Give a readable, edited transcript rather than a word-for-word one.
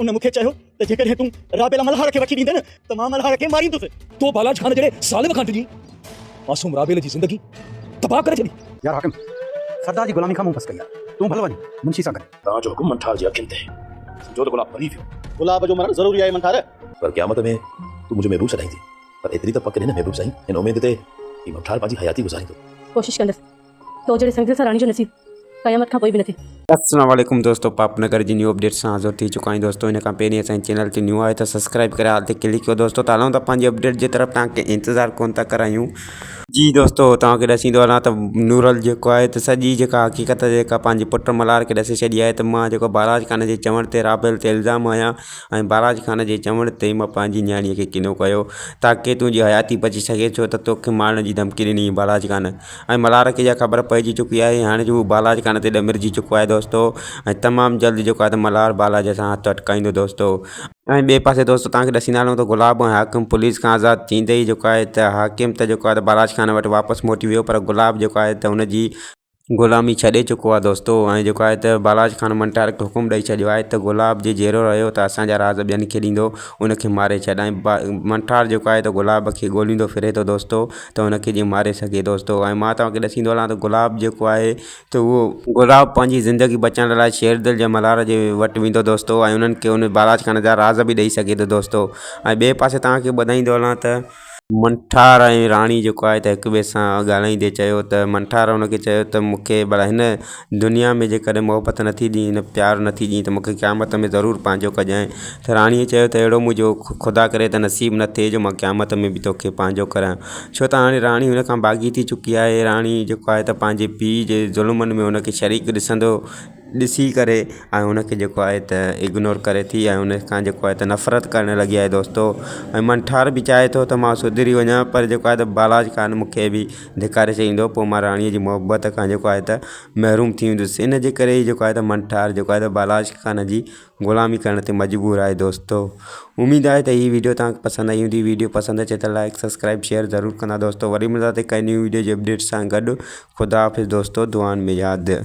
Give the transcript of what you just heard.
उन मूंखे चयो त जेकॾहिं तूं राबेला मल्हार खे वठी ॾींदे न त मां मल्हार खे मारींदुसि। तो बालाज खान जड़े सालिम खान जी मासूम राबेल जी जिंदगी तबाह करे छड़ी। यार हाकिम सरदार जी गुलामी खां मुंह बस कई यार। तूं भल वञ मुंशी सां गॾु। तव्हांजो हुकुम मंठार जी अखियुनि ते समझो त गुलाब मरी वियो। गुलाब जो मरण ज़रूरी आहे मंठार, पर क़यामत में तूं मुंहिंजो महबूब छॾाईंदी। पर एतिरी त पक न महबूब साईं, हिन उमेद ते कि मंठार पंहिंजी हयाती गुज़ारींदो। कोशिश कंदसि तो जड़े संगत सां राणी जो नसीब क़यामत खां पोइ बि न थिए। अस्सलाम वालेकुम दोस्तों, पापनगर जी न्यू अपडेट से हाज़िर थी चुका आहियूं दोस्तों। इन खां पहिरीं असांजे चैनल ते न्यू आहे तो सब्सक्राइब करे हाल ते क्लिक कयो दोस्तों। त हलूं था पंहिंजी अपडेट जे तरफ़, तव्हांखे इंतज़ार कोन था करायूं। जी दोस्तों, तव्हांखे ॾसींदो हलां त नूरल जेको आहे त सॼी जेका हक़ीक़त जेका पंहिंजे पुट मल्हार खे ॾसे छॾी आहे त मां जेको बालाज खान जे चवण ते राबेल ते इल्ज़ाम हयां ऐं बालाज खान जे चवण ते मां पंहिंजी न्याणीअ खे किनो कयो ताकी तुंहिंजी हयाती बची सघे, छो त तोखे मारण जी धमकी ॾिनी बालाज खान। ऐं मल्हार खे इहा ख़बर पइजी चुकी आहे, हाणे जो बालाज खान ते ॾमिरजी चुको आहे दोस्तों। ऐं तमामु जल्द जेको आहे त मल्हार बालाज सां हथु अटकाईंदो दोस्तों। ऐं ॿिए पासे दोस्तों तव्हांखे ॾसींदा हलूं त गुलाब ऐं हाकिम पुलिस खां आज़ादु थींदे ई जेको आहे त हाकिम त जेको आहे त बालाज खान वटि वापसि मोटी वियो, पर गुलाब जेको आहे त हुनजी ग़ुलामी छॾे चुको आहे दोस्तों। ऐं जेको आहे त बालाज खान मंठार खे हुकुम ॾेई छॾियो आहे त गुलाब जे जहिड़ो रहियो त असांजा राज़ ॿियनि खे ॾींदो, उनखे मारे छॾ। ऐं मंठार जेको आहे त गुलाब खे ॻोल्हींदो फिरे थो दोस्तों त उनखे जीअं मारे सघे दोस्तों। ऐं मां तव्हांखे ॾसींदो हलां त गुलाब जेको आहे त उहो गुलाब पंहिंजी ज़िंदगी बचाइण लाइ शेरदिल जे मल्हार जे वटि वेंदो दोस्तों ऐं उन्हनि खे उन बालाज खान जा राज़ बि ॾेई सघे थो दोस्तों। ऐं ॿिए पासे तव्हांखे ॿुधाईंदो हलां त मंठार ऐं राणी जेको आहे त हिक ॿिए सां ॻाल्हाईंदे चयो त मंठार हुनखे चयो त मूंखे भला हिन दुनिया में जेकॾहिं मोहबत नथी ॾी, हिन प्यार नथी ॾी त मूंखे क़यामत में ज़रूरु पंहिंजो कजांइ। त राणीअ चयो त अहिड़ो मुंहिंजो ख़ुदा करे त नसीब न थिए जो मां क़यामत में बि तोखे पंहिंजो करां, छो त हाणे राणी हुन खां भाॻी थी चुकी आहे। राणी जेको आहे त पंहिंजे पीउ जे ज़ुल्मनि में हुनखे शरीक ॾिसी करे ऐं हुनखे जेको आहे त इग्नोर करे थी ऐं हुन खां जेको आहे त नफ़रत करणु लॻी आहे दोस्तों। ऐं मंठार बि चाहे थो त मां सुधरी वञा, पर जेको आहे त बालाज खान मूंखे बि धिकारे छॾींदो, पोइ मां राणीअ जी मोहबत खां जेको आहे त महरूम थी वेंदुसि। इन जे करे ई जेको आहे त मंठार जेको आहे त बालाज खान जी ग़ुलामी करण ते मजबूर आहे दोस्तों। उमेद आहे त हीअ वीडियो तव्हांखे पसंदि आई हूंदी। वीडियो पसंदि अचे त लाइक सब्सक्राइब शेयर ज़रूरु कंदा दोस्तों। वरी मिलंदासीं काई न्यू वीडियो जे अपडेट सां गॾु। ख़ुदा हाफ़िज़ दोस्तों, दुआनि में यादि।